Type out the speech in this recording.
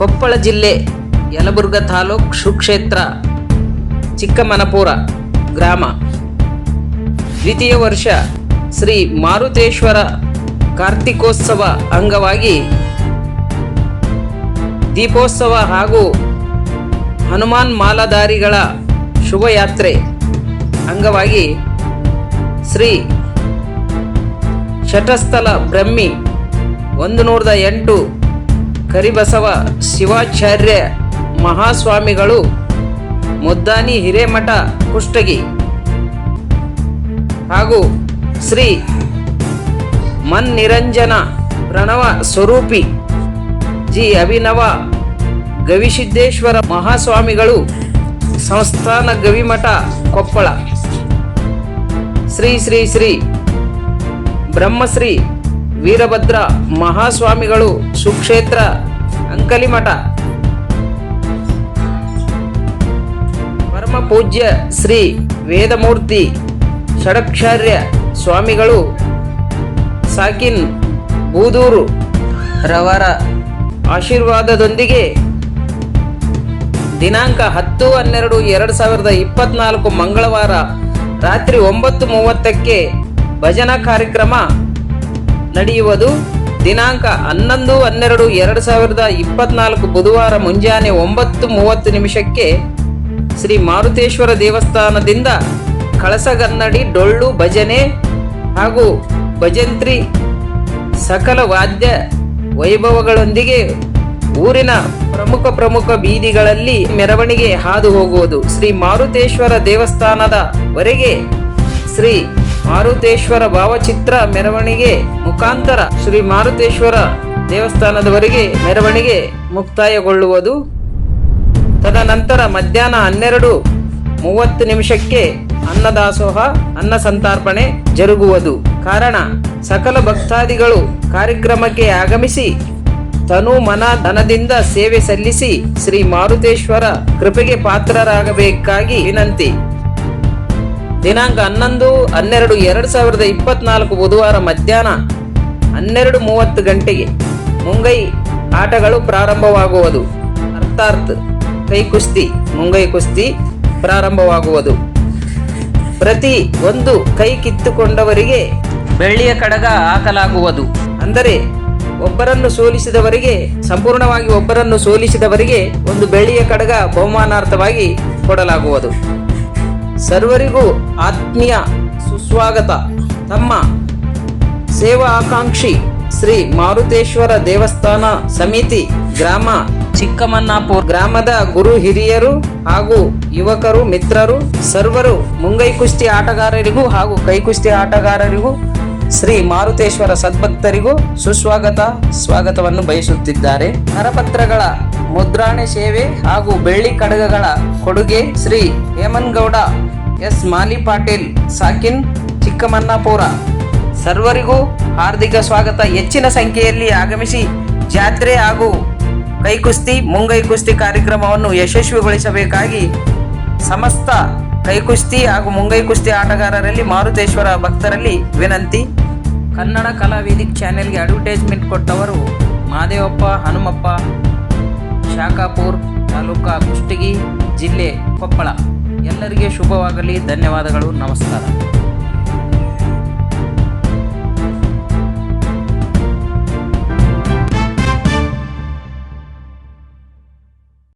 ಕೊಪ್ಪಳ ಜಿಲ್ಲೆ ಯಲಬುರ್ಗಾ ತಾಲೂಕು ಸುಕ್ಷೇತ್ರ ಚಿಕ್ಕಮನಪುರ ಗ್ರಾಮ. ದ್ವಿತೀಯ ವರ್ಷ ಶ್ರೀ ಮಾರುತೇಶ್ವರ ಕಾರ್ತಿಕೋತ್ಸವ ಅಂಗವಾಗಿ ದೀಪೋತ್ಸವ ಹಾಗೂ ಹನುಮಾನ್ ಮಾಲಾಧಾರಿಗಳ ಶುಭಯಾತ್ರೆ ಅಂಗವಾಗಿ ಶ್ರೀ ಶಟಸ್ಥಲ ಬ್ರಹ್ಮಿ 108 ಕರಿಬಸವ ಶಿವಾಚಾರ್ಯ ಮಹಾಸ್ವಾಮಿಗಳು ಮುದ್ದಾನಿ ಹಿರೇಮಠ ಕುಷ್ಟಗಿ ಹಾಗೂ ಶ್ರೀ ಮನ್ನಿರಂಜನ ಪ್ರಣವ ಸ್ವರೂಪಿ ಜಿ ಅಭಿನವ ಗವಿಸಿದ್ದೇಶ್ವರ ಮಹಾಸ್ವಾಮಿಗಳು ಸಂಸ್ಥಾನ ಗವಿಮಠ ಕೊಪ್ಪಳ, ಶ್ರೀ ಶ್ರೀ ಶ್ರೀ ಬ್ರಹ್ಮಶ್ರೀ ವೀರಭದ್ರ ಮಹಾಸ್ವಾಮಿಗಳು ಸುಕ್ಷೇತ್ರ ಅಂಕಲಿಮಠ, ಪರಮ ಪೂಜ್ಯ ಶ್ರೀ ವೇದಮೂರ್ತಿ ಷಡಕ್ಷಾರ್ಯ ಸ್ವಾಮಿಗಳು ಸಾಕಿನ್ ಬೂದೂರು ರವರ ಆಶೀರ್ವಾದದೊಂದಿಗೆ ದಿನಾಂಕ 10/12/2024 ಮಂಗಳವಾರ ರಾತ್ರಿ 9:30ಕ್ಕೆ ಭಜನಾ ಕಾರ್ಯಕ್ರಮ ನಡೆಯುವುದು. ದಿನಾಂಕ 11/12/2024 ಬುಧವಾರ ಮುಂಜಾನೆ 9:30 ಶ್ರೀ ಮಾರುತೇಶ್ವರ ದೇವಸ್ಥಾನದಿಂದ ಕಳಸಗನ್ನಡಿ, ಡೊಳ್ಳು, ಭಜನೆ ಹಾಗೂ ಭಜಂತ್ರಿ ಸಕಲ ವಾದ್ಯ ವೈಭವಗಳೊಂದಿಗೆ ಊರಿನ ಪ್ರಮುಖ ಬೀದಿಗಳಲ್ಲಿ ಮೆರವಣಿಗೆ ಹಾದು ಹೋಗುವುದು. ಶ್ರೀ ಮಾರುತೇಶ್ವರ ದೇವಸ್ಥಾನದ ವರೆಗೆ ಶ್ರೀ ಮಾರುತೇಶ್ವರ ಭಾವಚಿತ್ರ ಮೆರವಣಿಗೆ ಮುಖಾಂತರ ಶ್ರೀ ಮಾರುತೇಶ್ವರ ದೇವಸ್ಥಾನದವರೆಗೆ ಮೆರವಣಿಗೆ ಮುಕ್ತಾಯಗೊಳ್ಳುವುದು. ತದನಂತರ ಮಧ್ಯಾಹ್ನ 12:30 ಅನ್ನದಾಸೋಹ, ಅನ್ನ ಸಂತರ್ಪಣೆ ಜರುಗುವುದು. ಕಾರಣ ಸಕಲ ಭಕ್ತಾದಿಗಳು ಕಾರ್ಯಕ್ರಮಕ್ಕೆ ಆಗಮಿಸಿ ತನು ಮನ ಧನದಿಂದ ಸೇವೆ ಸಲ್ಲಿಸಿ ಶ್ರೀ ಮಾರುತೇಶ್ವರ ಕೃಪೆಗೆ ಪಾತ್ರರಾಗಬೇಕಾಗಿ ವಿನಂತಿ. ದಿನಾಂಕ 11/12/2024 ಬುಧವಾರ ಮಧ್ಯಾಹ್ನ 12:30 ಮುಂಗೈ ಆಟಗಳು ಪ್ರಾರಂಭವಾಗುವುದು. ಅರ್ಥಾತ್ ಕೈಕುಸ್ತಿ, ಮುಂಗೈ ಕುಸ್ತಿ ಪ್ರಾರಂಭವಾಗುವುದು. ಪ್ರತಿ ಒಂದು ಕೈ ಕಿತ್ತುಕೊಂಡವರಿಗೆ ಬೆಳ್ಳಿಯ ಕಡಗ ಹಾಕಲಾಗುವುದು. ಅಂದರೆ ಸಂಪೂರ್ಣವಾಗಿ ಒಬ್ಬರನ್ನು ಸೋಲಿಸಿದವರಿಗೆ ಒಂದು ಬೆಳ್ಳಿಯ ಕಡಗ ಬಹುಮಾನಾರ್ಥವಾಗಿ ಕೊಡಲಾಗುವುದು. ಸರ್ವರಿಗೂ ಆತ್ಮೀಯ ಸುಸ್ವಾಗತ. ತಮ್ಮ ಸೇವಾ ಆಕಾಂಕ್ಷಿ ಶ್ರೀ ಮಾರುತೇಶ್ವರ ದೇವಸ್ಥಾನ ಸಮಿತಿ, ಗ್ರಾಮ ಚಿಕ್ಕಮನ್ನಾಪುರ ಗ್ರಾಮದ ಗುರು ಹಿರಿಯರು ಹಾಗೂ ಯುವಕರು, ಮಿತ್ರರು, ಸರ್ವರು ಮುಂಗೈ ಕುಸ್ತಿ ಆಟಗಾರರಿಗೂ ಹಾಗೂ ಕೈಕುಸ್ತಿ ಆಟಗಾರರಿಗೂ ಶ್ರೀ ಮಾರುತೇಶ್ವರ ಸದ್ಭಕ್ತರಿಗೂ ಸ್ವಾಗತವನ್ನು ಬಯಸುತ್ತಿದ್ದಾರೆ. ಕರಪತ್ರಗಳ ಮುದ್ರಾಣೆ ಸೇವೆ ಹಾಗೂ ಬೆಳ್ಳಿ ಕಡಗಗಳ ಕೊಡುಗೆ ಶ್ರೀ ಹೇಮನ್ಗೌಡ ಎಸ್ ಮಾಲಿ ಪಾಟೀಲ್, ಸಾಕಿನ್, ಚಿಕ್ಕಮನ್ನಾಪುರ. ಸರ್ವರಿಗೂ ಹಾರ್ದಿಕ ಸ್ವಾಗತ. ಹೆಚ್ಚಿನ ಸಂಖ್ಯೆಯಲ್ಲಿ ಆಗಮಿಸಿ ಜಾತ್ರೆ ಹಾಗೂ ಕೈಕುಸ್ತಿ, ಮುಂಗೈ ಕುಸ್ತಿ ಕಾರ್ಯಕ್ರಮವನ್ನು ಯಶಸ್ವಿಗೊಳಿಸಬೇಕಾಗಿ ಸಮಸ್ತ ಕೈಕುಸ್ತಿ ಹಾಗೂ ಮುಂಗೈ ಕುಸ್ತಿ ಆಟಗಾರರಲ್ಲಿ, ಮಾರುತೇಶ್ವರ ಭಕ್ತರಲ್ಲಿ ವಿನಂತಿ. ಕನ್ನಡ ಕಲಾವೇದಿಕ್ ಚಾನೆಲ್ಗೆ ಅಡ್ವರ್ಟೈಸ್ಮೆಂಟ್ ಕೊಟ್ಟವರು ಮಹಾದೇವಪ್ಪ ಹನುಮಪ್ಪ, ಶಾಖಾಪುರ್ ತಾಲೂಕಾ, ಕುಷ್ಟಗಿ ಜಿಲ್ಲೆ, ಕೊಪ್ಪಳ. ಎಲ್ಲರಿಗೆ ಶುಭವಾಗಲಿ. ಧನ್ಯವಾದಗಳು. ನಮಸ್ಕಾರ.